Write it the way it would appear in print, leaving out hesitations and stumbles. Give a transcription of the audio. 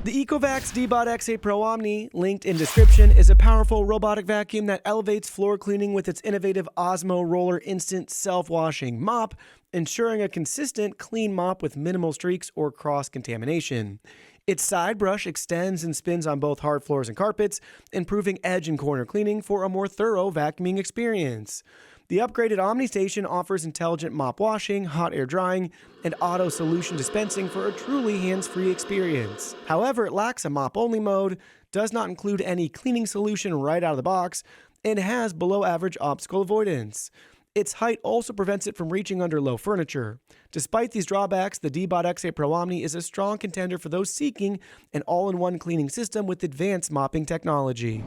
The Ecovacs Deebot X8 Pro Omni, linked in description, is a powerful robotic vacuum that elevates floor cleaning with its innovative Osmo Roller Instant Self-Washing Mop, ensuring a consistent, clean mop with minimal streaks or cross-contamination. Its side brush extends and spins on both hard floors and carpets, improving edge and corner cleaning for a more thorough vacuuming experience. The upgraded Omni Station offers intelligent mop washing, hot air drying, and auto solution dispensing for a truly hands-free experience. However, it lacks a mop-only mode, does not include any cleaning solution right out of the box, and has below-average obstacle avoidance. Its height also prevents it from reaching under low furniture. Despite these drawbacks, the Deebot X8 Pro Omni is a strong contender for those seeking an all-in-one cleaning system with advanced mopping technology.